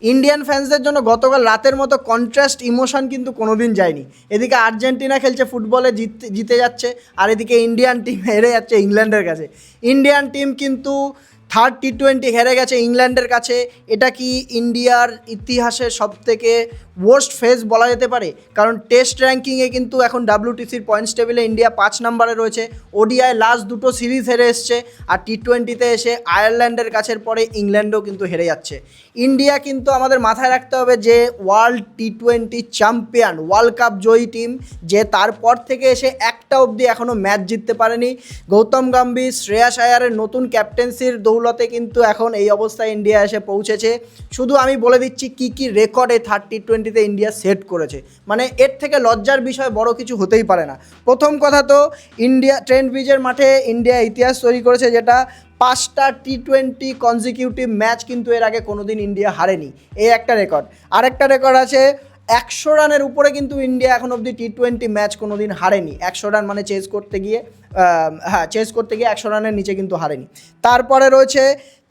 Indian ফ্যান্সদের জন্য গতকাল রাতের মতো কন্ট্রাস্ট ইমোশন কিন্তু কোনোদিন যায়নি। এদিকে আর্জেন্টিনা খেলছে ফুটবলে, জিতে যাচ্ছে, আর এদিকে ইন্ডিয়ান টিম হেরে যাচ্ছে ইংল্যান্ডের কাছে। ইন্ডিয়ান টিম কিন্তু থার্ড টি20 হেরে গেছে ইংল্যান্ডের কাছে। এটা কি ইন্ডিয়ার ইতিহাসের সবথেকে ওয়ার্স্ট ফেজ বলা যেতে পারে? কারণ টেস্ট র্যাঙ্কিংয়ে কিন্তু এখন WTCর পয়েন্টস টেবিলে ইন্ডিয়া 5 নম্বরে রয়েছে। ওডিআই লাস্ট দুটো সিরিজ হেরে এসছে, আর টি20তে এসে আয়ারল্যান্ডের কাছের পরে ইংল্যান্ডও কিন্তু হেরে যাচ্ছে। ইন্ডিয়া কিন্তু আমাদের মাথায় রাখতে হবে যে ওয়ার্ল্ড টি20 চ্যাম্পিয়ন, ওয়ার্ল্ড কাপ জয়ী টিম, যে তারপর থেকে এসে একটা অবধি এখনও ম্যাচ জিততে পারেনি। গৌতম গম্ভীর, শ্রেয়াস আয়ারের নতুন ক্যাপ্টেন্সির দৌলতে কিন্তু এখন এই অবস্থায় ইন্ডিয়া এসে পৌঁছেছে। শুধু আমি বলে দিচ্ছি কী রেকর্ড এই থার্ড টি20তে ইন্ডিয়া সেট করেছে, মানে এর থেকে লজ্জার বিষয় বড় কিছু হতেই পারে না। প্রথম কথা তো ইন্ডিয়া ট্রেন্ট ব্রিজের মাঠে ইন্ডিয়া ইতিহাস তৈরি করেছে, যেটা 5টা টি20 কনজিকিউটিভ ম্যাচ কিন্তু এর আগে কোনোদিন ইন্ডিয়া হারেনি, এই একটা রেকর্ড। আরেকটা রেকর্ড আছে 100 রানের উপরে কিন্তু ইন্ডিয়া এখন অবধি টি20 ম্যাচ কোনোদিন হারেনি। 100 রান মানে চেস করতে গিয়ে 100 রানের নিচে কিন্তু হারেনি। তারপরে রয়েছে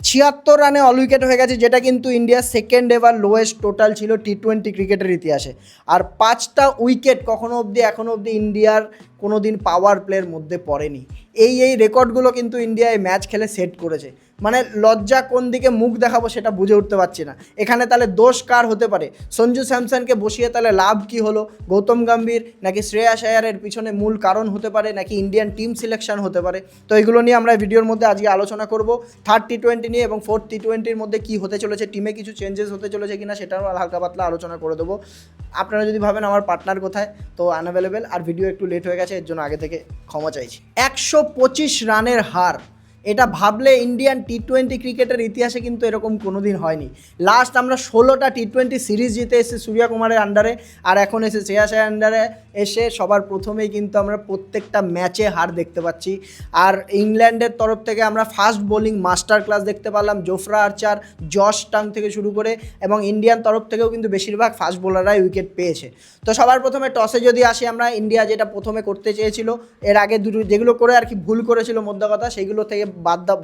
76 রানে অল উইকেট হয়ে গেছে, যেটা কিন্তু ইন্ডিয়ার সেকেন্ড এভার লোয়েস্ট টোটাল ছিল টি20 ক্রিকেটের ইতিহাসে। আর 5টা উইকেট এখনও অবধি ইন্ডিয়ার কোনো দিন পাওয়ার প্লের মধ্যে পড়েনি। এই রেকর্ডগুলো কিন্তু ইন্ডিয়া এই ম্যাচ খেলে সেট করেছে। মানে লজ্জা কোন দিকে মুখ দেখাবো সেটা বুঝে উঠতে পারছি না। এখানে তাহলে দোষ কার হতে পারে? সঞ্জু স্যামসনকে বসিয়ে তাহলে লাভ কি হলো? গৌতম গম্ভীর নাকি শ্রেয়াস আয়ারের পিছনে মূল কারণ হতে পারে, নাকি ইন্ডিয়ান টিম সিলেকশন হতে পারে? তো এগুলো নিয়ে আমরা ভিডিওর মধ্যে আজকে আলোচনা করব, থার্ড টি20 নিয়ে, এবং ফোর্থ টি20র মধ্যে কী হতে চলেছে, টিমে কিছু চেঞ্জেস হতে চলেছে কিনা সেটাও হালকা পাতলা আলোচনা করে দেবো। আপনারা যদি ভাবেন আমার পার্টনার কোথায়, তো আনঅ্যাভেলেবেল, আর ভিডিও একটু লেট হয়ে গেছে, এর জন্য আগে থেকে ক্ষমা চাইছি। 125 রানের হার, এটা ভাবলে ইন্ডিয়ান টি20 ক্রিকেটের ইতিহাসে কিন্তু এরকম কোনো দিন হয়নি। লাস্ট আমরা 16টা টি20 সিরিজ জিতে এসেছি সূর্যা কুমারের আন্ডারে, আর এখন এসে শ্রেয়াস আয়ারের আন্ডারে এসে সবার প্রথমেই কিন্তু আমরা প্রত্যেকটা ম্যাচে হার দেখতে পাচ্ছি। আর ইংল্যান্ডের তরফ থেকে আমরা ফাস্ট বোলিং মাস্টার ক্লাস দেখতে পারলাম, জোফরা আর্চার, জশ টাং থেকে শুরু করে, এবং ইন্ডিয়ান তরফ থেকেও কিন্তু বেশিরভাগ ফাস্ট বোলাররাই উইকেট পেয়েছে। তো সবার প্রথমে টসে যদি আসি আমরা, ইন্ডিয়া যেটা প্রথমে করতে চেয়েছিল, এর আগে দুটো যেগুলো করে আর কি ভুল করেছিল মধ্যে কথা, সেইগুলো থেকে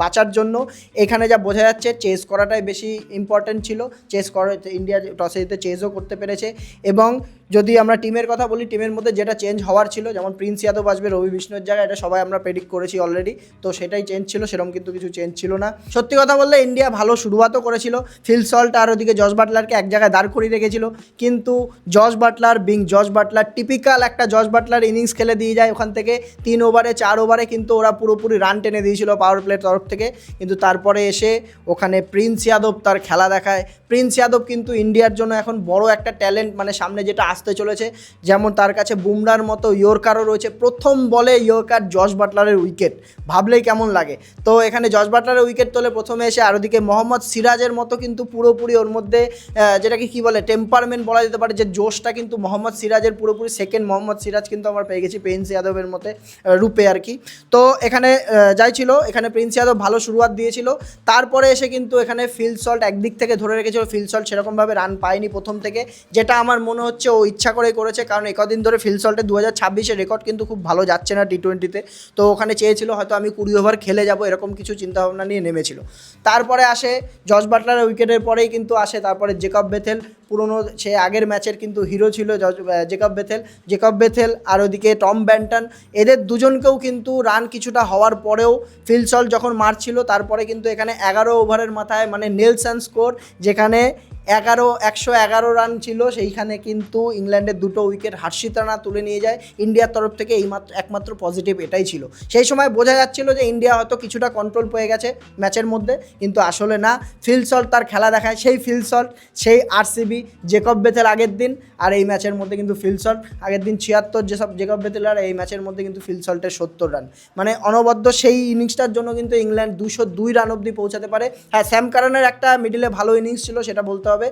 বাঁচার জন্য এখানে যা বোঝা যাচ্ছে চেস করাটাই বেশি ইম্পর্ট্যান্ট ছিল। চেস করে ইন্ডিয়া টসে জিতে চেসও করতে পেরেছে। এবং যদি আমরা টিমের কথা বলি, টিমের মধ্যে যেটা চেঞ্জ হওয়ার ছিল, যেমন প্রিন্স যাদব আসবে রবি বিষ্ণুর জায়গায়, এটা সবাই আমরা প্রেডিক্ট করেছি অলরেডি, তো সেটাই চেঞ্জ ছিল, সেরকম কিন্তু কিছু চেঞ্জ ছিল না। সত্যি কথা বললে ইন্ডিয়া ভালো শুরুয়াতও করেছিল, ফিল সল্ট আর ওদিকে জস বাটলারকে এক জায়গায় দাঁড় করিয়ে রেখেছিল, কিন্তু জস বাটলার টিপিক্যাল একটা জস বাটলার ইনিংস খেলে দিয়ে যায় ওখান থেকে 3 ওভারে 4 ওভারে, কিন্তু ওরা পুরোপুরি রান টেনে দিয়েছিল পাওয়ার প্লের তরফ থেকে। কিন্তু তারপরে এসে ওখানে প্রিন্স যাদব তার খেলা দেখায়। প্রিন্স যাদব কিন্তু ইন্ডিয়ার জন্য এখন বড় একটা ট্যালেন্ট, মানে সামনে যেটা আসতে চলেছে। যেমন তার কাছে বুমরার মতো ইয়র্কারও রয়েছে, প্রথম বলে ইয়র্কার জস বাটলারের উইকেট, ভাবলেই কেমন লাগে। তো এখানে জস বাটলারের উইকেট তোলে প্রথমে এসে, আর ওদিকে মোহাম্মদ সিরাজের মতো কিন্তু পুরোপুরি ওর মধ্যে যেটাকে কী বলে টেম্পারমেন্ট বলা যেতে পারে, যে জোশটা কিন্তু মোহাম্মদ সিরাজের পুরোপুরি সেকেন্ড মোহাম্মদ সিরাজ কিন্তু আমরা পেয়ে গেছি প্রিন্স যাদবের মতে রূপে আর কি। তো এখানে যাই ছিল, এখানে প্রিন্স যাদব ভালো শুরুয়াত দিয়েছিল। তারপরে এসে কিন্তু এখানে ফিল সল্ট একদিক থেকে ধরে রেখেছিল, ফিল সল্ট সেরকমভাবে রান পায়নি প্রথম থেকে, যেটা আমার মনে হচ্ছে ও ইচ্ছা করেই করেছে, কারণ একদিন ধরে ফিল সল্টের 2026-এর রেকর্ড কিন্তু খুব ভালো যাচ্ছে না টি20তে। তো ওখানে চেয়েছিল হয়তো আমি 20 ওভার খেলে যাব, এরকম কিছু চিন্তাভাবনা নিয়ে নেমেছিল। তারপরে আসে জস বাটলারের উইকেটের পরেই কিন্তু আসে তারপরে জেকব বেথেল, পুরনো সে আগের ম্যাচের কিন্তু হিরো ছিল জেকব বেথেল আর ওদিকে টম ব্যান্টন, এদের দুজনকেও কিন্তু রান কিছুটা হওয়ার পরেও ফিল সল্ট যখন মারছিল, তারপরে কিন্তু এখানে 11 ওভারের মাথায় মানে নেলসন স্কোর, যেখানে 111 রান ছিল, সেইখানে কিন্তু ইংল্যান্ডের দুটো উইকেট হার্ষিত রানা তুলে নিয়ে যায় ইন্ডিয়ার তরফ থেকে। একমাত্র পজিটিভ এটাই ছিল। সেই সময় বোঝা যাচ্ছিল যে ইন্ডিয়া হয়তো কিছুটা কন্ট্রোল পেয়ে গেছে ম্যাচের মধ্যে, কিন্তু আসলে না। ফিল সল্ট তার খেলা দেখায়, সেই ফিল সল্ট, সেই আরসিবি, জেকব বেথেল আগের দিন, আর এই ম্যাচের মধ্যে কিন্তু ফিল সল্ট আগের দিন 76 যেসব জেকব বেথেল, আর এই ম্যাচের মধ্যে কিন্তু ফিল সল্টের 70 রান, মানে অনবদ্য সেই ইনিংসটার জন্য কিন্তু ইংল্যান্ড 202 রান অবধি পৌঁছাতে পারে। হ্যাঁ, স্যাম কারনের একটা মিডিলে ভালো ইনিংস ছিল, সেটা বলতে হবে,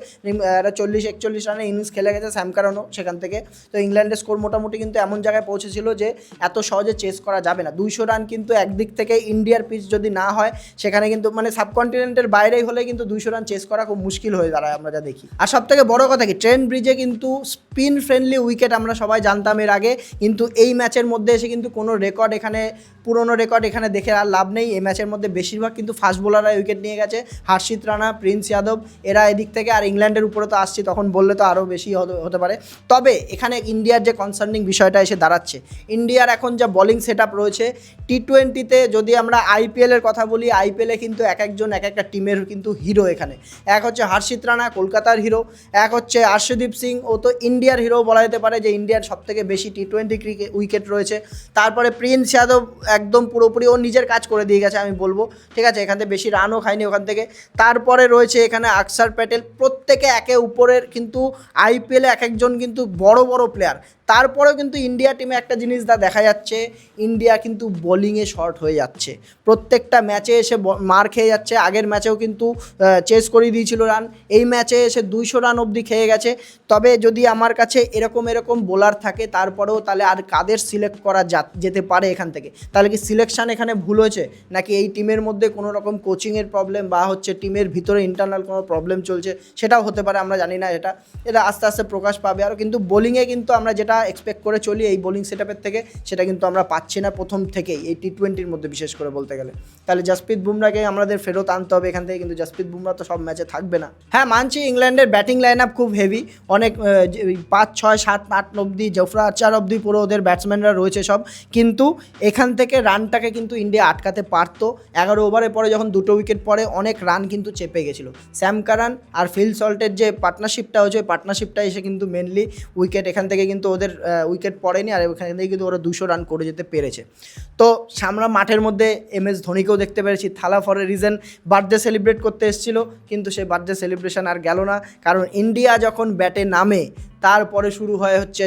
40-41 রানের ইনিংস খেলে গেছে স্যাম কারনও সেখান থেকে। তো ইংল্যান্ডের স্কোর মোটামুটি কিন্তু এমন জায়গায় পৌঁছেছিল যে এত সহজে চেস করা যাবে না। 200 রান কিন্তু একদিক থেকে ইন্ডিয়ার পিচ যদি না হয়, সেখানে কিন্তু মানে সাবকন্টিনেন্টের বাইরেই হলে কিন্তু 200 রান চেস করা খুব মুশকিল হয়ে দাঁড়ায় আমরা যা দেখি। আর সবথেকে সবথেকে বড় কথা কি, ট্রেন্ট ব্রিজে কিন্তু স্পিন ফ্রেন্ডলি উইকেট আমরা সবাই জানতাম এর আগে, কিন্তু এই ম্যাচের মধ্যে এসে কিন্তু কোনো রেকর্ড এখানে, পুরনো রেকর্ড এখানে দেখে আর লাভ নেই। এই ম্যাচের মধ্যে বেশিরভাগ কিন্তু ফাস্ট বোলাররা উইকেট নিয়ে গেছে, হর্ষিত রানা, প্রিন্স যাদব, এরা এদিক থেকে। আর ইংল্যান্ডের উপরে তো আসছি, তখন বললে তো আরও বেশি হতে পারে। তবে এখানে ইন্ডিয়ার যে কনসার্নিং বিষয়টা এসে দাঁড়াচ্ছে, ইন্ডিয়ার এখন যা বোলিং সেট আপ রয়েছে টি-20তে, যদি আমরা আইপিএলের কথা বলি, আইপিএলে কিন্তু এক একজন এক একটা টিমের কিন্তু হিরো এখানে। এক হচ্ছে হর্ষিত রানা, কলকাতার হিরো। এক হচ্ছে আর্শদীপ সিং, ও তো ইন্ডিয়ার হিরো বলা যেতে পারে, যে ইন্ডিয়ার সবথেকে বেশি টি-20 উইকেট রয়েছে। তারপরে প্রিন্স যাদব একদম পুরোপুরি ও নিজের কাজ করে দিয়ে গেছে আমি বলবো, ঠিক আছে, এখান থেকে বেশি রানও খায়নি ওখান থেকে। তারপরে রয়েছে এখানে অক্ষর প্যাটেল, প্রত্যেকে একে উপরের কিন্তু আইপিএলে এক একজন কিন্তু বড় বড় প্লেয়ার। তারপরেও কিন্তু ইন্ডিয়া টিমে একটা জিনিস দেখা যাচ্ছে, ইন্ডিয়া কিন্তু বোলিংয়ে শর্ট হয়ে যাচ্ছে, প্রত্যেকটা ম্যাচে এসে মার খেয়ে যাচ্ছে। আগের ম্যাচেও কিন্তু চেস করিয়ে দিয়েছিল রান, এই ম্যাচে এসে 200 রান অবধি খেয়ে গেছে। তবে যদি আমার কাছে এরকম বোলার থাকে, তারপরেও তাহলে আর কাদের সিলেক্ট করা যেতে পারে এখান থেকে? তাহলে কি সিলেকশান এখানে ভুল হয়েছে, নাকি এই টিমের মধ্যে কোনো রকম কোচিংয়ের প্রবলেম, বা হচ্ছে টিমের ভিতরে ইন্টারনাল কোনো প্রবলেম চলছে? সেটাও হতে পারে, আমরা জানি না। এটা আস্তে আস্তে প্রকাশ পাবে। আর কিন্তু বোলিংয়ে কিন্তু আমরা যেটা এক্সপেক্ট করে চলি এই বোলিং সেটআপের থেকে, সেটা কিন্তু আমরা পাচ্ছি না প্রথম থেকেই, এই টি-20র মধ্যে বিশেষ করে বলতে গেলে। তাহলে জসপ্রীত বুমরাকে আমাদের ফেরত আনতে হবে এখান থেকে, কিন্তু জসপ্রীত বুমরা তো সব ম্যাচে থাকবে না। হ্যাঁ, মানছি ইংল্যান্ডের ব্যাটিং লাইন আপ খুব হেভি, অনেক 5, 6, 7, 8 অবধি, জোফরা আর্চার অবধি পুরো ওদের ব্যাটসম্যানরা রয়েছে সব। কিন্তু এখান থেকে রানটাকে কিন্তু ইন্ডিয়া আটকাতে পারতো। 11 ওভারের পরে যখন 2টো উইকেট পড়ে, অনেক রান কিন্তু চেপে গেছিলো। স্যাম কারান আর ফিল সল্টের যে পার্টনারশিপটা হয়েছে, ওই পার্টনারশিপটা এসে কিন্তু মেনলি উইকেট এখান থেকে কিন্তু ওদের উইকেট পড়েনি, আর এখান থেকে কিন্তু ওরা 200 রান করে যেতে পেরেছে। তো আমরা মাঠের মধ্যে MS ধোনিকেও দেখতে পেরেছি, থালা for a reason birthday celebrate করতে এসেছিল, কিন্তু সেই বার্থডে সেলিব্রেশন আর গেল না। কারণ ইন্ডিয়া যখন ব্যাটে নামে, তারপরে শুরু হয় হচ্ছে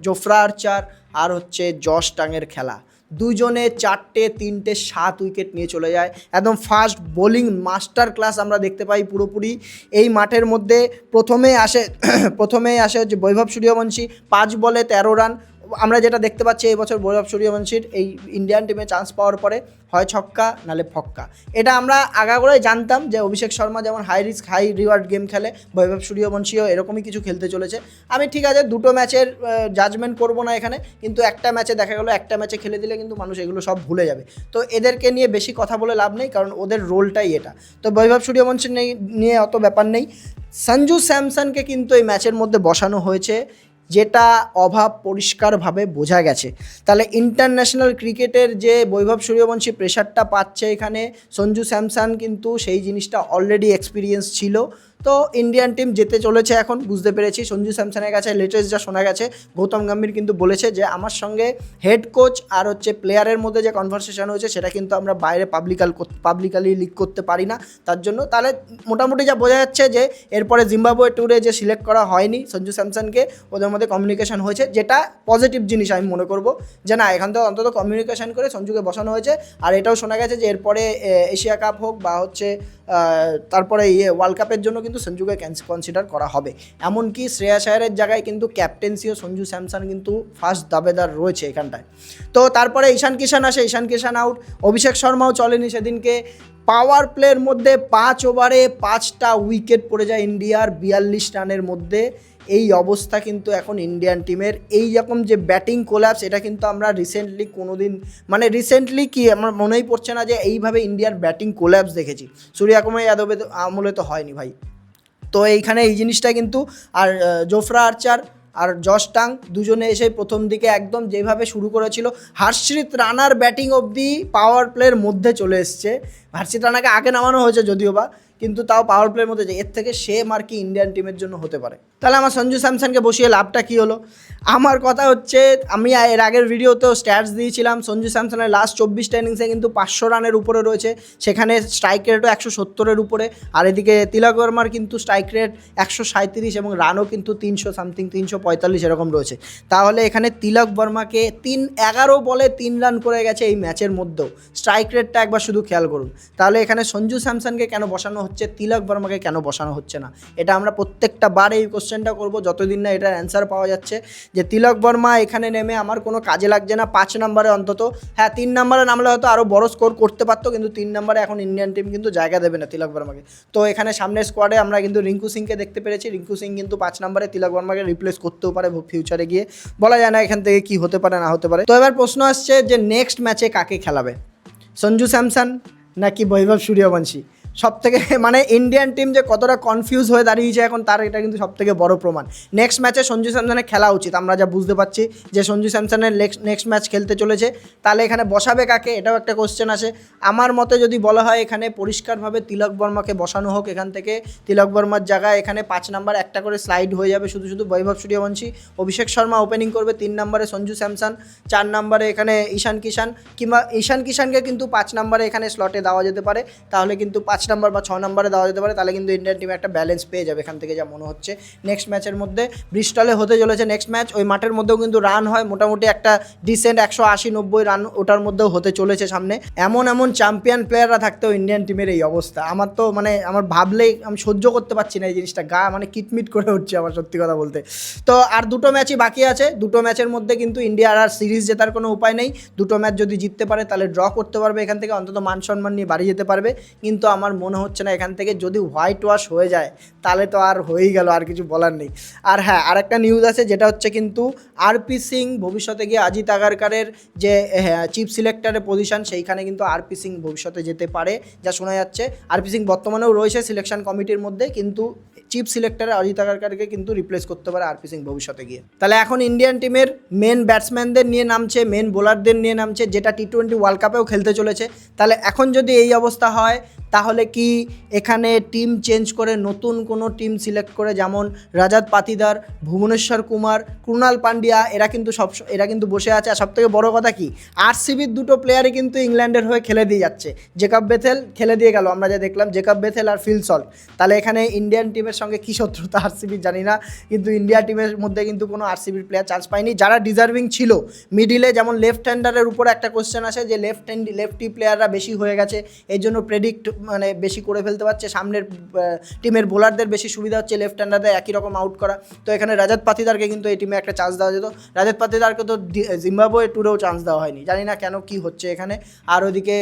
জোফরা আর্চার আর হচ্ছে জশ টাংয়ের খেলা। দুজনে 4টে 3টে 7 উইকেট নিয়ে চলে যায়, একদম ফাস্ট বোলিং মাস্টার ক্লাস আমরা দেখতে পাই পুরোপুরি এই মাঠের মধ্যে। প্রথমেই আসে হচ্ছে বৈভব সূর্যবংশী, 5 বলে 13 রান। আমরা যেটা দেখতে পাচ্ছি এই বছর বৈভব সূর্যবংশীর এই ইন্ডিয়ান টিমে চান্স পাওয়ার পরে হয় ছক্কা নালে ফক্কা। এটা আমরা আগাগোড়াই জানতাম যে অভিষেক শর্মা যেমন high risk high reward game খেলে, বৈভব সূর্যবংশীও এরকমই কিছু খেলতে চলেছে। আমি ঠিক আছে 2টো ম্যাচের জাজমেন্ট করবো না এখানে, কিন্তু একটা ম্যাচে দেখা গেলো, একটা ম্যাচে খেলে দিলে কিন্তু মানুষ এগুলো সব ভুলে যাবে। তো এদেরকে নিয়ে বেশি কথা বলে লাভ নেই, কারণ ওদের রোলটাই এটা। তো বৈভব সূর্যবংশী নিয়ে অত ব্যাপার নেই। সঞ্জু স্যামসনকে কিন্তু এই ম্যাচের মধ্যে বসানো হয়েছে, যেটা অভাব পরিষ্কারভাবে বোঝা গেছে। তাহলে ইন্টারন্যাশনাল ক্রিকেটের যে বৈভব সূর্যবংশী প্রেশারটা পাচ্ছে এখানে, সঞ্জু স্যামসন কিন্তু সেই জিনিসটা অলরেডি এক্সপিরিয়েন্স ছিল। তো ইন্ডিয়ান টিম যেতে চলেছে এখন, বুঝতে পেরেছি। সঞ্জু স্যামসনের কাছে লেটেস্ট যা শোনা গেছে, গৌতম গম্ভীর কিন্তু বলেছে যে আমার সঙ্গে হেড কোচ আর হচ্ছে প্লেয়ারের মধ্যে যে কনভারসেশন হয়েছে, সেটা কিন্তু আমরা বাইরে পাবলিকালি লিক করতে পারি না। তার জন্য তাহলে মোটামুটি যা বোঝা যাচ্ছে যে এরপরে জিম্বাবুয়ে ট্যুরে যে সিলেক্ট করা হয়নি সঞ্জু স্যামসনকে, ওদের মধ্যে কমিউনিকেশন হয়েছে, যেটা পজিটিভ জিনিস আমি মনে করব, যে না, এখান থেকে অন্তত কমিউনিকেশন করে সঞ্জুকে বসানো হয়েছে। আর এটাও শোনা গেছে যে এরপরে এশিয়া কাপ হোক বা হচ্ছে তারপরে ওয়ার্ল্ড কাপের জন্য কিন্তু সঞ্জুকে কনসিডার করা হবে। এমনকি শ্রেয়াস আয়ারের জায়গায় কিন্তু ক্যাপ্টেন্সিও সঞ্জু স্যামসন কিন্তু ফার্স্ট দাবেদার রয়েছে এখানটায়। তো তারপরে ঈশান কিষান আসে, ঈশান কিষান আউট, অভিষেক শর্মাও চলেনি সেদিনকে। পাওয়ার প্লের মধ্যে 5 ওভারে 5টা উইকেট পড়ে যায় ইন্ডিয়ার 42 রানের মধ্যে। এই অবস্থা কিন্তু এখন ইন্ডিয়ান টিমের, এই রকম যে ব্যাটিং কোল্যাপস, এটা কিন্তু আমরা রিসেন্টলি কি আমার মনেই পড়ছে না যে এইভাবে ইন্ডিয়ার ব্যাটিং কোল্যাপস দেখেছি। সূর্যকুমার যাদবের আমলে তো হয়নি ভাই। তো এইখানে এই জিনিসটা কিন্তু, আর জোফরা আর্চার আর জশ টাং দুজনে এসে প্রথম দিকে একদম যেভাবে শুরু করেছিল, হর্ষিত রানার ব্যাটিং অবধি পাওয়ার প্লের মধ্যে চলে এসছে। হর্ষিত রানাকে আগে নামানো হয়েছে যদিও বা, কিন্তু তাও পাওয়ার প্লের মধ্যে যে এর থেকে সেম আর কি ইন্ডিয়ান টিমের জন্য হতে পারে। তাহলে আমার সঞ্জু স্যামসনকে বসিয়ে লাভটা কী হলো? আমার কথা হচ্ছে, আমি এর আগের ভিডিওতেও স্ট্যাটস দিয়েছিলাম, সঞ্জু স্যামসনের লাস্ট 24টা ইনিংসে কিন্তু 500 রানের উপরে রয়েছে, সেখানে স্ট্রাইক রেটও 170-এর উপরে। আর এদিকে তিলক বর্মার কিন্তু স্ট্রাইক রেট 137 এবং রানও কিন্তু 300 সামথিং, 345 এরকম রয়েছে। তাহলে এখানে তিলক বর্মাকে 11 বলে 3 রান করে গেছে এই ম্যাচের মধ্যেও। স্ট্রাইক রেটটা একবার শুধু খেয়াল করুন। তাহলে এখানে সঞ্জু স্যামসনকে কেন বসানো হচ্ছে তিলক বর্মাকে কেন বসানো হচ্ছে না? এটা আমরা প্রত্যেকটা বার এই কোশ্চেনটা করবো যতদিন না এটার অ্যান্সার পাওয়া যাচ্ছে, যে তিলক বর্মা এখানে নেমে আমার কোনো কাজে লাগছে না 5 নম্বরে অন্তত। হ্যাঁ 3 নম্বরে নামলে হয়তো আরও বড় স্কোর করতে পারতো, কিন্তু 3 নম্বরে এখন ইন্ডিয়ান টিম কিন্তু জায়গা দেবে না তিলক বর্মাকে। তো এখানে সামনের স্কোয়াডে আমরা কিন্তু রিঙ্কু সিংকে দেখতে পেরেছি। রিঙ্কু সিং কিন্তু 5 নম্বরে তিলক বর্মাকে রিপ্লেস করতেও পারে ফিউচারে গিয়ে, বলা যায় না এখান থেকে কি হতে পারে না হতে পারে। তো এবার প্রশ্ন আসছে যে নেক্সট ম্যাচে কাকে খেলাবে, সঞ্জু স্যামসন নাকি বৈভব সূর্যবংশী? সব থেকে মানে ইন্ডিয়ান টিম যে কতটা কনফিউজ হয়ে দাঁড়িয়েছে এখন, তার এটা কিন্তু সব থেকে বড় প্রমাণ। নেক্সট ম্যাচে সঞ্জু স্যামসনের খেলা উচিত, আমরা যা বুঝতে পারছি যে সঞ্জু স্যামসনের নেক্সট ম্যাচ খেলতে চলেছে। তাহলে এখানে বসাবে কাকে, এটাও একটা কোশ্চেন আছে। আমার মতে যদি বলা হয় এখানে পরিষ্কারভাবে তিলক বর্মাকে বসানো হোক, এখান থেকে তিলক বর্মার জায়গায় এখানে 5 নাম্বার একটা করে স্লাইড হয়ে যাবে শুধু শুধু বৈভব সূর্যবংশী। অভিষেক শর্মা ওপেনিং করবে, 3 নম্বরে সঞ্জু স্যামসন, 4 নম্বরে এখানে ঈশান কিষান, কিংবা ঈশান কিষানকে কিন্তু 5 নম্বরে এখানে স্লটে দেওয়া যেতে পারে। তাহলে কিন্তু 5 নম্বর বা 6 নম্বরে দেওয়া যেতে পারে, তাহলে কিন্তু ইন্ডিয়ান টিম একটা ব্যালেন্স পেয়ে যাবে এখান থেকে যা মনে হচ্ছে। নেক্সট ম্যাচের মধ্যে ব্রিস্টলে হতে চলেছে নেক্সট ম্যাচ, ওই মাঠের মধ্যেও কিন্তু রান হয় মোটামুটি একটা ডিসেন্ট 180-90 রান ওটার মধ্যেও হতে চলেছে সামনে। এমন চ্যাম্পিয়ন প্লেয়াররা থাকতেও ইন্ডিয়ান টিমের এই অবস্থা, আমার তো মানে আমার ভাবলেই আমি সহ্য করতে পারছি না এই জিনিসটা, গা মানে কিটমিট করে উঠছে আমার সত্যি কথা বলতে। তো আর 2টো ম্যাচই বাকি আছে, 2টো ম্যাচের মধ্যে কিন্তু ইন্ডিয়ার আর সিরিজ জেতার কোনো উপায় নেই। 2টো ম্যাচ যদি জিততে পারে তাহলে ড্র করতে পারবে, এখান থেকে অন্তত মান সম্মান নিয়ে বাড়ি যেতে পারবে। কিন্তু আমার মনে হচ্ছে না এখান থেকে যদি হোয়াইট ওয়াশ হয়ে যায় তাহলে তো আর হয়েই গেল, আর কিছু বলার নেই। আর হ্যাঁ আরেকটা নিউজ আছে, যেটা হচ্ছে কিন্তু আরপি সিং ভবিষ্যতে গিয়ে অজিত আগারকারের যে চিফ সিলেক্টরের পজিশন, সেইখানে কিন্তু আরপি সিং ভবিষ্যতে যেতে পারে যা শোনা যাচ্ছে। আরপি সিং বর্তমানেও রয়েছে সিলেকশন কমিটির মধ্যে, কিন্তু চিফ সিলেক্টরে অজিত আগারকারকে কিন্তু রিপ্লেস করতে পারে আরপি সিং ভবিষ্যতে গিয়ে। তাহলে এখন ইন্ডিয়ান টিমের মেন ব্যাটসম্যানদের নিয়ে নামছে, মেন বোলারদের নিয়ে নামছে, যেটা টি-20 ওয়ার্ল্ড কাপেও খেলতে চলেছে। তাহলে এখন যদি এই অবস্থা হয় তাহলে কি এখানে টিম চেঞ্জ করে নতুন কোনো টিম সিলেক্ট করে, যেমন রাজাত পাতিদার, ভুবনেশ্বর কুমার, কৃণাল পান্ডিয়া, এরা কিন্তু বসে আছে। আর সবথেকে বড় কথা কি, আরসিবির 2টো প্লেয়ারই কিন্তু ইংল্যান্ডের হয়ে খেলে দিয়ে যাচ্ছে। জেকব বেথেল খেলে দিয়ে গেল, আমরা যা দেখলাম, জেকব বেথেল আর ফিল সল্ট। তাহলে এখানে ইন্ডিয়ান টিমের সঙ্গে কী শত্রুতা আরসিবির জানি না, কিন্তু ইন্ডিয়া টিমের মধ্যে কিন্তু কোনো আরসিবির প্লেয়ার চান্স পায়নি যারা ডিজার্ভিং ছিল। মিডিলে যেমন লেফট হ্যান্ডারের উপরে একটা কোশ্চেন আসে যে লেফটি প্লেয়াররা বেশি হয়ে গেছে, এই জন্য প্রেডিক্ট মানে বেশি করে ফেলতে পারছে, সামনের টিমের বোলারদের বেশি সুবিধা হচ্ছে লেফট হ্যান্ডারদের একই রকম আউট করা। তো এখানে রাজাত পাতিদারকে কিন্তু এই টিমে একটা চান্স দেওয়া যেত। রাজাত পাতিদারকে তো জিম্বাবুয়ে ট্যুরেও চান্স দেওয়া হয়নি, জানি না কেন কি হচ্ছে এখানে। আর ওদিকে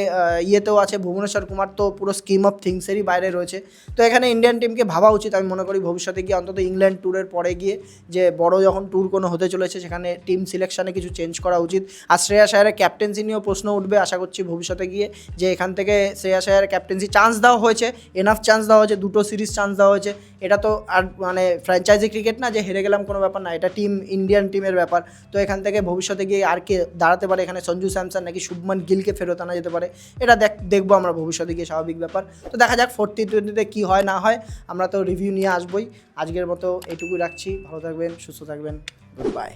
ইয়েতেও আছে ভুবনেশ্বর কুমার, তো পুরো স্কিম অফ থিংসেরই বাইরে রয়েছে। তো এখানে ইন্ডিয়ান টিমকে ভাবা উচিত আমি মনে করি ভবিষ্যতে গিয়ে, অন্তত ইংল্যান্ড ট্যুরের পরে গিয়ে, যে বড় যখন ট্যুর কোনো হতে চলেছে সেখানে টিম সিলেকশানে কিছু চেঞ্জ করা উচিত। আর শ্রেয়াস আয়ারের ক্যাপ্টেন্সি নিয়েও প্রশ্ন উঠবে আশা করছি ভবিষ্যতে গিয়ে, যে এখান থেকে শ্রেয়াস আয়ারের ক্যাপ্টেন্সি চান্স দেওয়া হয়েছে, এনাফ চান্স দেওয়া হয়েছে, 2টো সিরিজ চান্স দেওয়া হয়েছে। এটা তো আর মানে ফ্র্যাঞ্চাইজি ক্রিকেট না যে হেরে গেলাম কোনো ব্যাপার না, এটা ইন্ডিয়ান টিমের ব্যাপার। তো এখান থেকে ভবিষ্যতে গিয়ে আর কে দাঁড়াতে পারে, এখানে সঞ্জু স্যামসন নাকি শুভমান গিলকে ফেরত আনা যেতে পারে, এটা দেখবো আমরা ভবিষ্যতে গিয়ে, স্বাভাবিক ব্যাপার। তো দেখা যাক 4 টি-20তে কী হয় না হয়, আমরা তো রিভিউ নিয়ে আসবোই। আজকের মতো এইটুকুই রাখছি, ভালো থাকবেন, সুস্থ থাকবেন, গুড বাই।